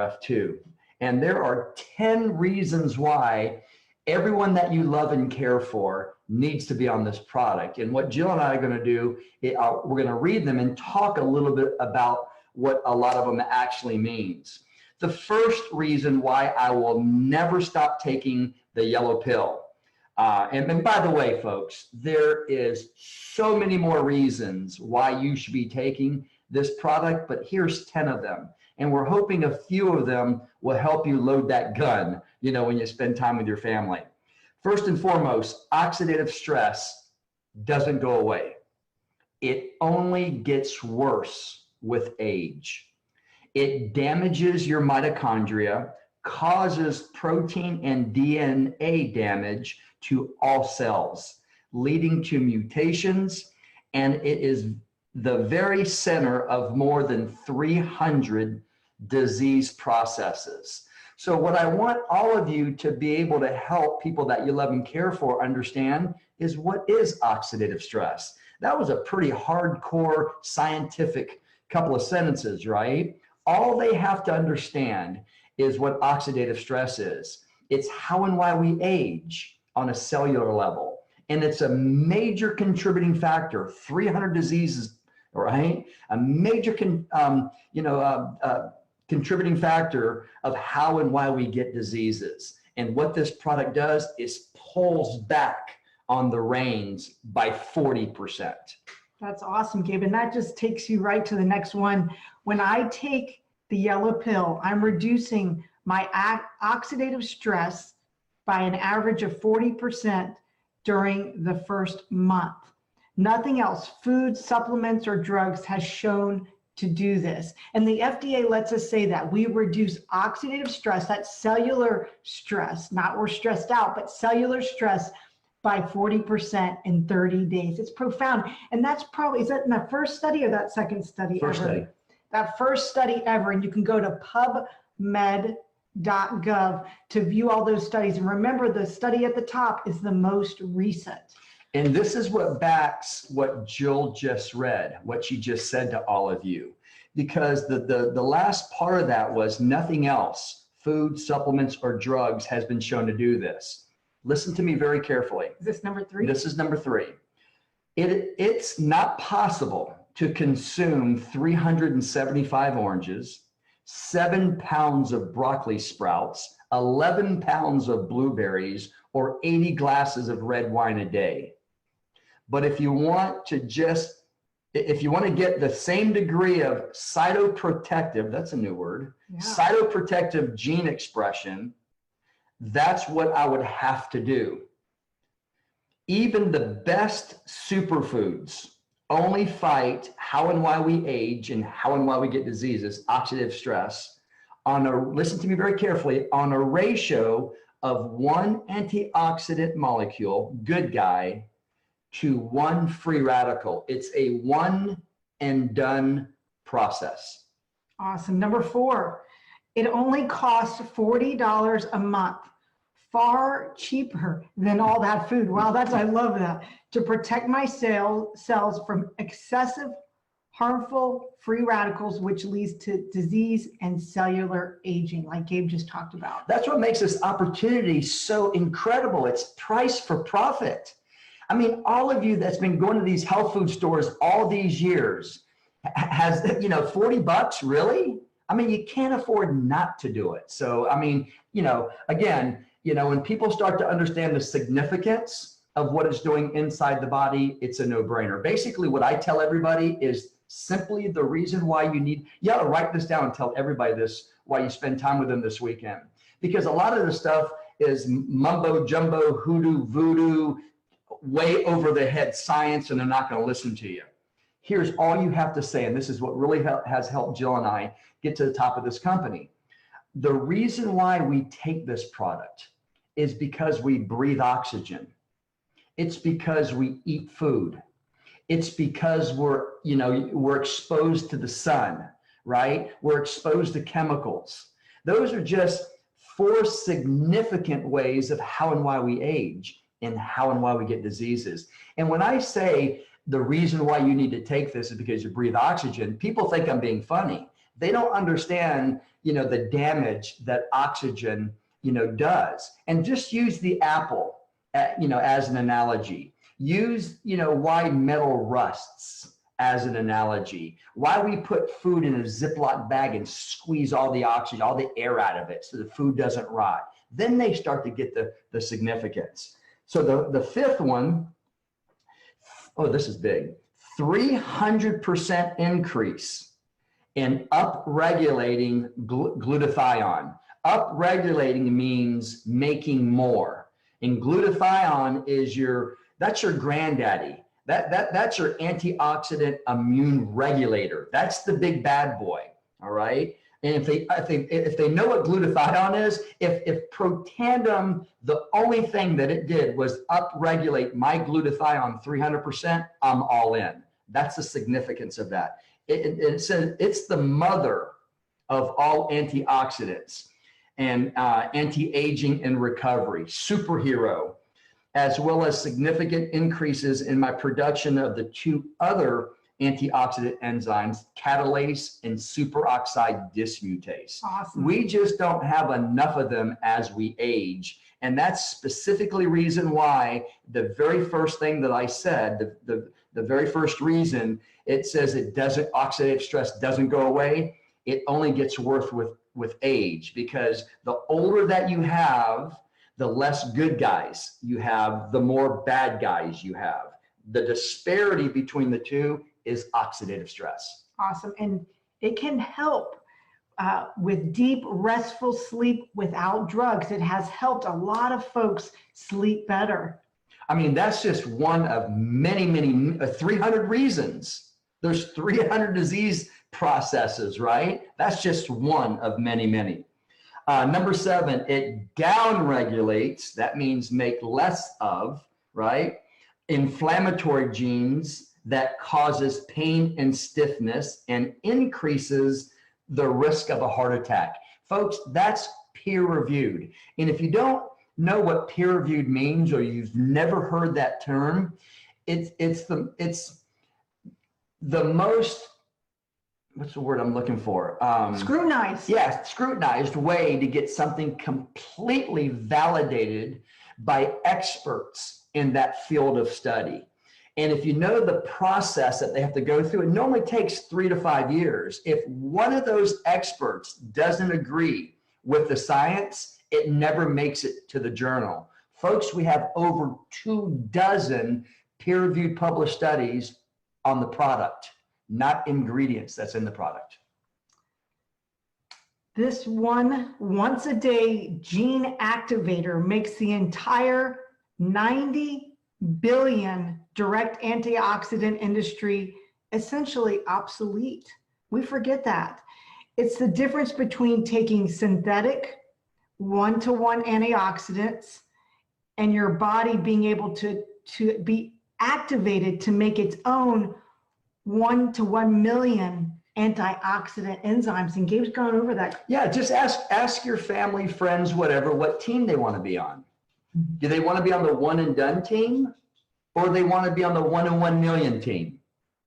Nrf2. And there are 10 reasons why everyone that you love and care for needs to be on this product. And what Jill and I are going to do, we're going to read them and talk a little bit about what a lot of them actually means. The first reason why I will never stop taking the yellow pill. And by the way, folks, there is so many more reasons why you should be taking this product, but here's 10 of them. And we're hoping a few of them will help you load that gun, you know, when you spend time with your family. First and foremost, oxidative stress doesn't go away. It only gets worse with age. It damages your mitochondria, causes protein and DNA damage to all cells, leading to mutations, and it is the very center of more than 300 disease processes. So what I want all of you to be able to help people that you love and care for understand is, what is oxidative stress? That was a pretty hardcore scientific couple of sentences, right? All they have to understand is what oxidative stress is. It's how and why we age on a cellular level. And it's a major contributing factor, 300 diseases, right? A major contributing factor of how and why we get diseases. And what this product does is pulls back on the reins by 40%. That's awesome, Gabe. And that just takes you right to the next one. When I take the yellow pill, I'm reducing my oxidative stress by an average of 40% during the first month. Nothing else, food, supplements, or drugs has shown to do this. And the FDA lets us say that we reduce oxidative stress, that's cellular stress, not we're stressed out, but cellular stress by 40% in 30 days. It's profound. And that's probably, is that in the first study or that second study First ever? study. That first study ever. And you can go to pubmed.gov to view all those studies. And remember, the study at the top is the most recent. And this is what backs what Jill just read, what she just said to all of you, because the last part of that was nothing else, food, supplements, or drugs has been shown to do this. Listen to me very carefully. Is this number 3? This is number 3. It's not possible to consume 375 oranges, 7 pounds of broccoli sprouts, 11 pounds of blueberries, or 80 glasses of red wine a day. But if you want to get the same degree of cytoprotective, that's a new word, yeah, cytoprotective gene expression, that's what I would have to do. Even the best superfoods only fight how and why we age and how and why we get diseases, oxidative stress, listen to me very carefully, on a ratio of 1 antioxidant molecule, good guy, to 1 free radical. It's a one and done process. Awesome. Number 4, it only costs $40 a month, far cheaper than all that food. Wow, I love that. To protect my cells from excessive harmful free radicals, which leads to disease and cellular aging, like Gabe just talked about. That's what makes this opportunity so incredible. It's price for profit. I mean, all of you that's been going to these health food stores all these years has, $40, really? I mean, you can't afford not to do it. So, I mean, again, when people start to understand the significance of what it's doing inside the body, it's a no-brainer. Basically, what I tell everybody is simply the reason why you ought to write this down and tell everybody this while you spend time with them this weekend. Because a lot of the stuff is mumbo jumbo, hoodoo, voodoo, way over the head science, and they're not going to listen to you. Here's all you have to say, and this is what really has helped Jill and I get to the top of this company. The reason why we take this product is because we breathe oxygen. It's because we eat food. It's because we're exposed to the sun, right? We're exposed to chemicals. Those are just 4 significant ways of how and why we age and how and why we get diseases. And when I say the reason why you need to take this is because you breathe oxygen, people think I'm being funny. They don't understand, the damage that oxygen, does. And just use the apple, as an analogy. Use, why metal rusts as an analogy. Why we put food in a Ziploc bag and squeeze all the oxygen, all the air out of it so the food doesn't rot. Then they start to get the significance. So the fifth one, oh, this is big. 300% increase in upregulating glutathione. Upregulating means making more. And glutathione is that's your granddaddy. That's your antioxidant immune regulator. That's the big bad boy. All right. And if they know what glutathione is, if Protandim, the only thing that it did was upregulate my glutathione 300%, I'm all in. That's the significance of that. It says it's the mother of all antioxidants and anti-aging and recovery, superhero, as well as significant increases in my production of the two other antioxidant enzymes, catalase and superoxide dismutase. Awesome. We just don't have enough of them as we age. And that's specifically reason why the very first thing that I said, the very first reason it says oxidative stress doesn't go away. It only gets worse with age, because the older that you have, the less good guys you have, the more bad guys you have. The disparity between the two is oxidative stress. Awesome. And it can help with deep, restful sleep without drugs. It has helped a lot of folks sleep better. I mean, that's just one of many, 300 reasons. There's 300 disease processes, right? That's just one of many. Number 7, it downregulates, that means make less of, right? Inflammatory genes that causes pain and stiffness and increases the risk of a heart attack. Folks, that's peer reviewed. And if you don't know what peer reviewed means, or you've never heard that term, it's the most, what's the word I'm looking for? Scrutinized. Yeah, scrutinized way to get something completely validated by experts in that field of study. And if you know the process that they have to go through, it normally takes 3 to 5 years. If one of those experts doesn't agree with the science, it never makes it to the journal. Folks, we have over 24 peer-reviewed published studies on the product, not ingredients that's in the product. This one once-a-day gene activator makes the entire 90 billion direct antioxidant industry essentially obsolete. We forget that. It's the difference between taking synthetic one-to-one antioxidants and your body being able to be activated to make its own 1 to 1 million antioxidant enzymes. And Gabe's gone over that. Yeah, just ask your family, friends, whatever, what team they want to be on. Do they want to be on the one and done team, or they want to be on the 1 in 1 million team?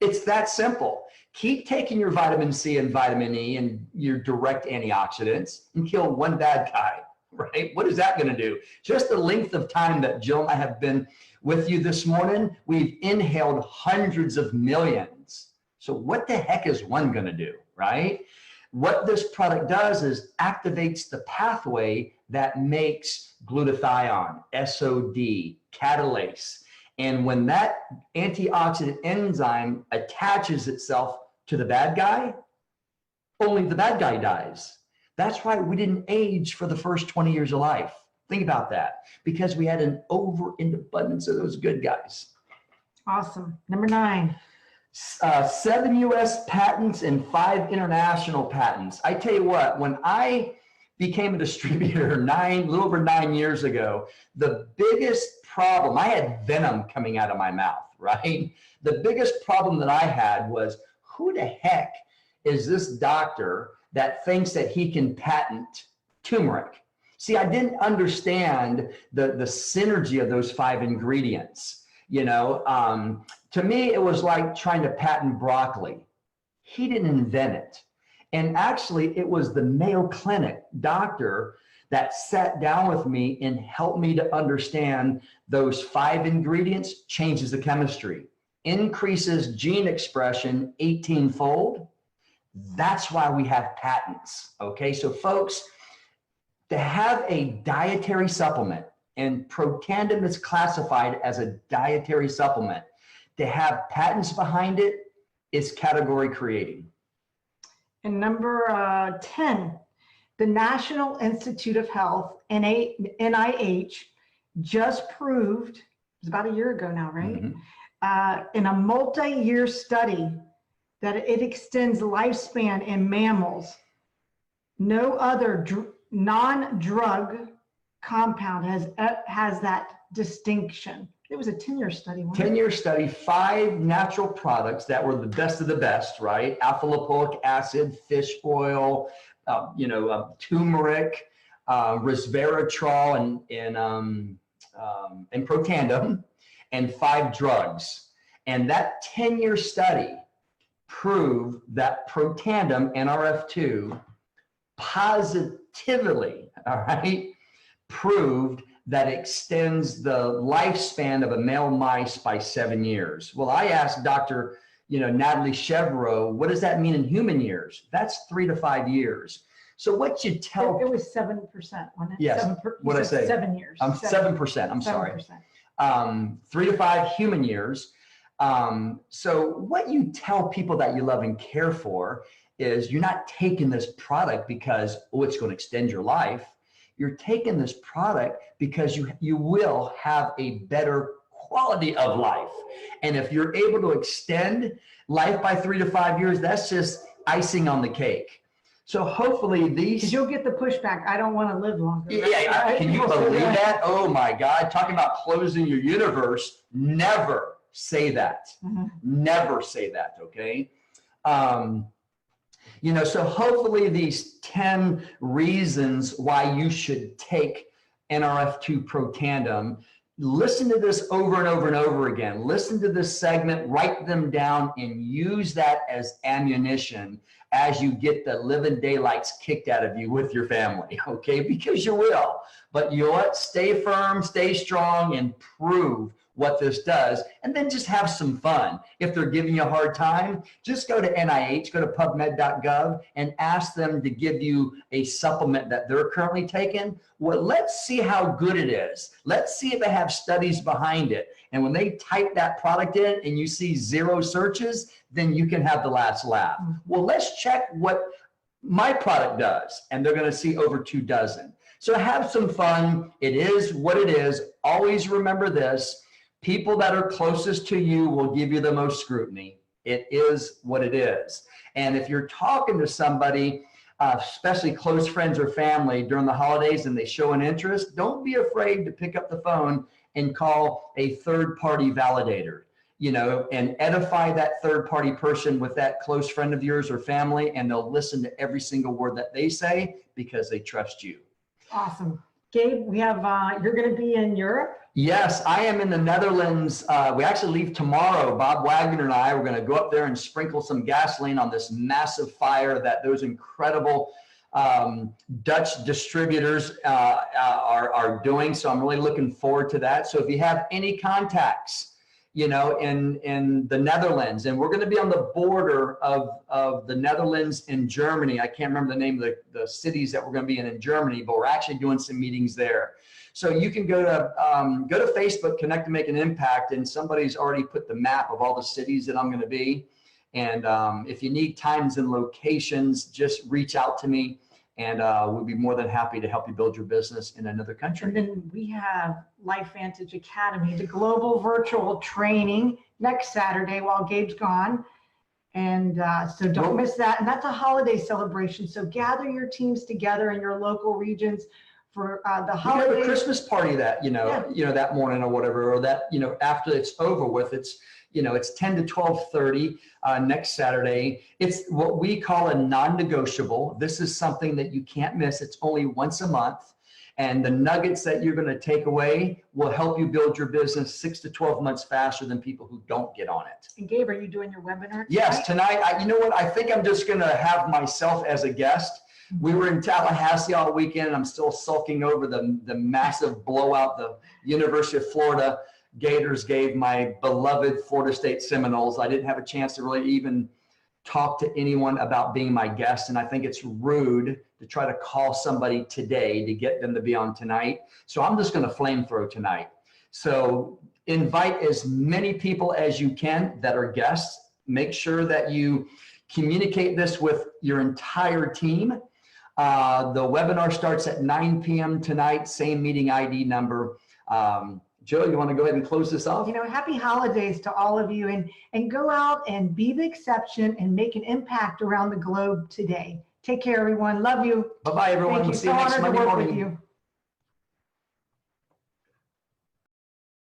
It's that simple. Keep taking your vitamin C and vitamin E and your direct antioxidants and kill one bad guy, right? What is that going to do? Just the length of time that Jill and I have been with you this morning, we've inhaled hundreds of millions. So what the heck is one going to do, right? What this product does is activates the pathway that makes glutathione, SOD, catalase. And when that antioxidant enzyme attaches itself to the bad guy, only the bad guy dies. That's why we didn't age for the first 20 years of life. Think about that, because we had an overabundance of those good guys. Awesome. Number 9. 7 US patents and 5 international patents. I tell you what, when I became a distributor a little over 9 years ago, the biggest problem, I had venom coming out of my mouth, right? The biggest problem that I had was, who the heck is this doctor that thinks that he can patent turmeric? See, I didn't understand the synergy of those 5 ingredients. To me, it was like trying to patent broccoli. He didn't invent it. And actually, it was the Mayo Clinic doctor that sat down with me and helped me to understand those 5 ingredients changes the chemistry, increases gene expression 18-fold. That's why we have patents. Okay, so folks, to have a dietary supplement, and Protandim is classified as a dietary supplement, to have patents behind it is category creating. And number 10, the National Institute of Health, NIH, just proved, it was about a year ago now, right? In a multi-year study that it extends lifespan in mammals. No other non-drug compound has that distinction. It was a 10-year study. 10-year study, 5 natural products that were the best of the best, right? Alpha lipoic acid, fish oil, turmeric, resveratrol, and Protandim, and 5 drugs. And that 10-year study proved that Protandim, NRF2, positively, all right, proved that extends the lifespan of a male mice by 7 years. Well, I asked Dr. Natalie Chevreau, what does that mean in human years? That's 3 to 5 years. So what you tell— It was 7%, wasn't it? Yes. What I say? 7 years. 7%. I'm sorry. 3 to 5 human years. So what you tell people that you love and care for is you're not taking this product because, oh, it's going to extend your life. You're taking this product because you will have a better quality of life. And if you're able to extend life by 3 to 5 years, that's just icing on the cake. So hopefully these— Because you'll get the pushback, I don't want to live longer. Yeah, can you believe that? Oh my God, talking about closing your universe, never say that. Never say that, okay? So hopefully these 10 reasons why you should take NRF2 Protandim, listen to this over and over and over again. Listen to this segment, write them down, and use that as ammunition as you get the living daylights kicked out of you with your family, okay? Because you will. But you know what? Stay firm, stay strong, and prove what this does, and then just have some fun. If they're giving you a hard time, just go to NIH, go to PubMed.gov, and ask them to give you a supplement that they're currently taking. Well, let's see how good it is. Let's see if they have studies behind it. And when they type that product in and you see 0 searches, then you can have the last laugh. Well, let's check what my product does, and they're going to see over 2 dozen. So have some fun. It is what it is. Always remember this. People that are closest to you will give you the most scrutiny. It is what it is. And if you're talking to somebody, especially close friends or family during the holidays, and they show an interest, don't be afraid to pick up the phone and call a third-party validator, and edify that third-party person with that close friend of yours or family, and they'll listen to every single word that they say because they trust you. Awesome. Gabe, we have, you're going to be in Europe? Yes, I am in the Netherlands. We actually leave tomorrow. Bob Wagner and I, we're going to go up there and sprinkle some gasoline on this massive fire that those incredible Dutch distributors are doing. So I'm really looking forward to that. So if you have any contacts, in the Netherlands, and we're going to be on the border of the Netherlands and Germany. I can't remember the name of the cities that we're going to be in Germany, but we're actually doing some meetings there. So you can go to Facebook, Connect to Make an Impact, and somebody's already put the map of all the cities that I'm going to be. And if you need times and locations, just reach out to me, and we'll be more than happy to help you build your business in another country. And then we have LifeVantage Academy, the global virtual training next Saturday while Gabe's gone. And so don't miss that. And that's a holiday celebration. So gather your teams together in your local regions for the You can have a holidays. Christmas party that, that morning or whatever, or that, after it's over with, it's 10 to 12:30 next Saturday. It's what we call a non-negotiable. This is something that you can't miss. It's only once a month. And the nuggets that you're going to take away will help you build your business 6 to 12 months faster than people who don't get on it. And Gabe, are you doing your webinar tonight? Yes, tonight. You know what? I think I'm just going to have myself as a guest. We were in Tallahassee all weekend, and I'm still sulking over the massive blowout the University of Florida Gators gave my beloved Florida State Seminoles. I didn't have a chance to really even talk to anyone about being my guest, and I think it's rude to try to call somebody today to get them to be on tonight. So I'm just going to flamethrow tonight. So invite as many people as you can that are guests. Make sure that you communicate this with your entire team. The webinar starts at 9 p.m. tonight, same meeting ID number. Joe, you want to go ahead and close this off? Happy holidays to all of you, and go out and be the exception and make an impact around the globe today. Take care, everyone. Love you. Bye-bye, everyone. Thank you. We'll see you So next honored to Monday work with morning. you.